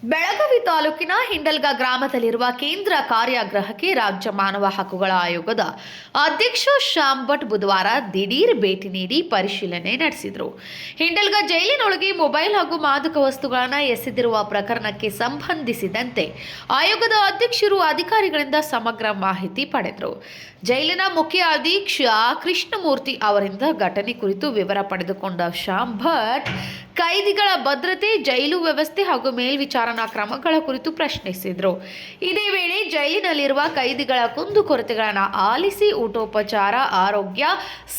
ಬೆಳಗಾವಿ ತಾಲೂಕಿನ ಹಿಂಡಲ್ಗ ಗ್ರಾಮದಲ್ಲಿರುವ ಕೇಂದ್ರ ಕಾರ್ಯಾಗೃಹಕ್ಕೆ ರಾಜ್ಯ ಮಾನವ ಹಕ್ಕುಗಳ ಆಯೋಗದ ಅಧ್ಯಕ್ಷ ಶ್ಯಾಮ್ ಭಟ್ ಬುಧವಾರ ದಿಢೀರ್ ಭೇಟಿ ನೀಡಿ ಪರಿಶೀಲನೆ ನಡೆಸಿದರು. ಹಿಂಡಲ್ಗ ಜೈಲಿನೊಳಗೆ ಮೊಬೈಲ್ ಹಾಗೂ ಮಾದಕ ವಸ್ತುಗಳನ್ನು ಎಸೆದಿರುವ ಪ್ರಕರಣಕ್ಕೆ ಸಂಬಂಧಿಸಿದಂತೆ ಆಯೋಗದ ಅಧ್ಯಕ್ಷರು ಅಧಿಕಾರಿಗಳಿಂದ ಸಮಗ್ರ ಮಾಹಿತಿ ಪಡೆದರು. ಜೈಲಿನ ಮುಖ್ಯ ಅಧೀಕ್ಷ ಕೃಷ್ಣಮೂರ್ತಿ ಅವರಿಂದ ಘಟನೆ ಕುರಿತು ವಿವರ ಪಡೆದುಕೊಂಡ ಶ್ಯಾಮ್ ಭಟ್ ಕೈದಿಗಳ ಭದ್ರತೆ, ಜೈಲು ವ್ಯವಸ್ಥೆ ಹಾಗೂ ಮೇಲ್ವಿಚಾರಣಾ ಕ್ರಮಗಳ ಕುರಿತು ಪ್ರಶ್ನಿಸಿದರು. ಇದೇ ವೇಳೆ ಜೈಲಿನಲ್ಲಿರುವ ಕೈದಿಗಳ ಕುಂದುಕೊರತೆಗಳನ್ನು ಆಲಿಸಿ ಊಟೋಪಚಾರ, ಆರೋಗ್ಯ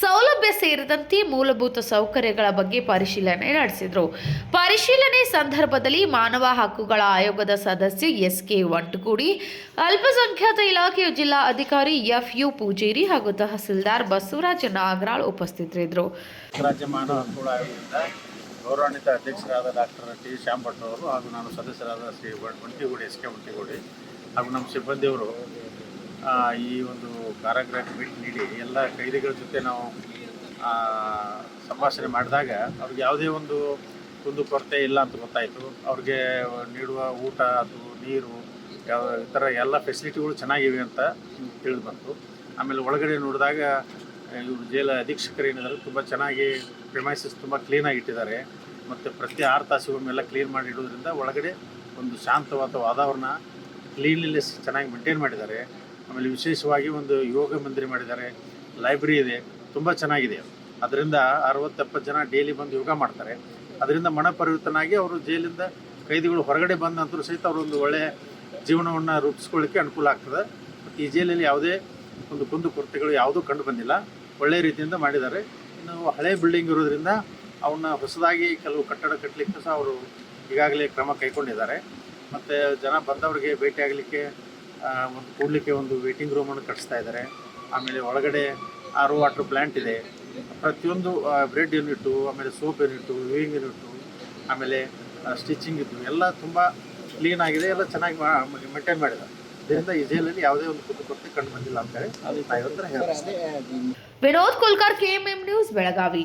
ಸೌಲಭ್ಯ ಸೇರಿದಂತೆ ಮೂಲಭೂತ ಸೌಕರ್ಯಗಳ ಬಗ್ಗೆ ಪರಿಶೀಲನೆ ನಡೆಸಿದರು. ಪರಿಶೀಲನೆ ಸಂದರ್ಭದಲ್ಲಿ ಮಾನವ ಹಕ್ಕುಗಳ ಆಯೋಗದ ಸದಸ್ಯ ಎಸ್.ಕೆ. ವಂಟಗುಡಿ, ಅಲ್ಪಸಂಖ್ಯಾತ ಇಲಾಖೆಯ ಜಿಲ್ಲಾ ಅಧಿಕಾರಿ ಎಫ್.ಯು. ಪೂಜೇರಿ ಹಾಗೂ ತಹಸೀಲ್ದಾರ್ ಬಸವರಾಜ ನಾಗರಾಳ್ ಉಪಸ್ಥಿತರಿದ್ದರು. ರಾಜ್ಯ ಮಾನವ ಹಕ್ಕುಗಳ ಆಯೋಗದಿಂದ ಗೌರವಾನ್ವಿತ ಅಧ್ಯಕ್ಷರಾದ ಡಾಕ್ಟರ್ ಟಿ. ಶ್ಯಾಮ್ ಭಟ್ ಅವರು ಹಾಗೂ ನಾನು ಸದಸ್ಯರಾದ ಶ್ರೀ ವಂಟಿಗುಡಿ ಎಸ್.ಕೆ. ವಂಟಿಗುಡಿ ಹಾಗೂ ನಮ್ಮ ಸಿಬ್ಬಂದಿಯವರು ಈ ಒಂದು ಕಾರಾಗೃಹಕ್ಕೆ ಭೇಟಿ ನೀಡಿ ಎಲ್ಲ ಕೈದಿಗಳ ಜೊತೆ ನಾವು ಸಂಭಾಷಣೆ ಮಾಡಿದಾಗ ಅವ್ರಿಗೆ ಯಾವುದೇ ಒಂದು ಕೊರತೆ ಇಲ್ಲ ಅಂತ ಗೊತ್ತಾಯಿತು. ಅವ್ರಿಗೆ ನೀಡುವ ಊಟ ಅಥವಾ ನೀರು ಈ ಥರ ಎಲ್ಲ ಫೆಸಿಲಿಟಿಗಳು ಚೆನ್ನಾಗಿವೆ ಅಂತ ತಿಳಿದು ಬಂತು. ಆಮೇಲೆ ಒಳಗಡೆ ನೋಡಿದಾಗ ಇವರು ಜೈಲ ಅಧೀಕ್ಷಕರು ಏನಿದ್ದಾರೆ ತುಂಬ ಚೆನ್ನಾಗಿ ಪ್ರಿಮೈಸಸ್ ತುಂಬ ಕ್ಲೀನಾಗಿ ಇಟ್ಟಿದ್ದಾರೆ ಮತ್ತು ಪ್ರತಿ 6 ತಾಸುಗೊಮ್ಮೆಲ್ಲ ಕ್ಲೀನ್ ಮಾಡಿ ಇಡೋದ್ರಿಂದ ಒಳಗಡೆ ಒಂದು ಶಾಂತವಾದ ವಾತಾವರಣ, ಕ್ಲೀನ್ಲಿನೆಸ್ ಚೆನ್ನಾಗಿ ಮೇಂಟೈನ್ ಮಾಡಿದ್ದಾರೆ. ಆಮೇಲೆ ವಿಶೇಷವಾಗಿ ಒಂದು ಯೋಗ ಮಂದಿರ ಮಾಡಿದ್ದಾರೆ, ಲೈಬ್ರರಿ ಇದೆ, ತುಂಬ ಚೆನ್ನಾಗಿದೆ. ಅದರಿಂದ 60-70 ಜನ ಡೈಲಿ ಬಂದು ಯೋಗ ಮಾಡ್ತಾರೆ. ಅದರಿಂದ ಮನಪರಿವರ್ತನಾಗಿ ಅವರು ಜೈಲಿಂದ ಕೈದಿಗಳು ಹೊರಗಡೆ ಬಂದ ನಂತರ ಸಹಿತ ಅವರೊಂದು ಒಳ್ಳೆಯ ಜೀವನವನ್ನು ರೂಪಿಸ್ಕೊಳ್ಳಿಕ್ಕೆ ಅನುಕೂಲ ಆಗ್ತದೆ. ಮತ್ತು ಈ ಜೈಲಲ್ಲಿ ಯಾವುದೇ ಒಂದು ಕುಂದುಕೊರತೆಗಳು ಯಾವುದೂ ಕಂಡು ಬಂದಿಲ್ಲ, ಒಳ್ಳೆಯ ರೀತಿಯಿಂದ ಮಾಡಿದ್ದಾರೆ. ಇನ್ನು ಹಳೆ ಬಿಲ್ಡಿಂಗ್ ಇರೋದ್ರಿಂದ ಅವನ್ನ ಹೊಸದಾಗಿ ಕೆಲವು ಕಟ್ಟಡ ಕಟ್ಟಲಿಕ್ಕೆ ಸಹ ಅವರು ಈಗಾಗಲೇ ಕ್ರಮ ಕೈಗೊಂಡಿದ್ದಾರೆ. ಮತ್ತು ಜನ ಬಂದವರಿಗೆ ಭೇಟಿ ಆಗಲಿಕ್ಕೆ ಒಂದು ಕೂಡಲಿಕ್ಕೆ ಒಂದು ವೇಟಿಂಗ್ ರೂಮನ್ನು ಕಟ್ಟಿಸ್ತಾ ಇದ್ದಾರೆ. ಆಮೇಲೆ ಒಳಗಡೆ RO ವಾಟರ್ ಪ್ಲ್ಯಾಂಟ್ ಇದೆ. ಪ್ರತಿಯೊಂದು ಬ್ರೆಡ್ ಯೂನಿಟ್ಟು, ಆಮೇಲೆ ಸೋಪ್ ಯೂನಿಟ್ಟು, ವಿವಿಂಗ್ ಯೂನಿಟ್ಟು, ಆಮೇಲೆ ಸ್ಟಿಚಿಂಗ್ ಇದ್ದು ಎಲ್ಲ ತುಂಬ ಕ್ಲೀನ್ ಆಗಿದೆ, ಎಲ್ಲ ಚೆನ್ನಾಗಿ ಮೇಂಟೈನ್ ಮಾಡಿದ್ದಾರೆ. ಇದರಿಂದ ಈ ಜೈಲಲ್ಲಿ ಯಾವುದೇ ಒಂದು ಕುಂದುಕೊರತೆ ಕಂಡು ಬಂದಿಲ್ಲ ಅಂತೇಳಿ ಅದು ಇವತ್ತರ ಹೇಳ್ತಾರೆ. Vinod Kulkarni, KMM news, Belagavi.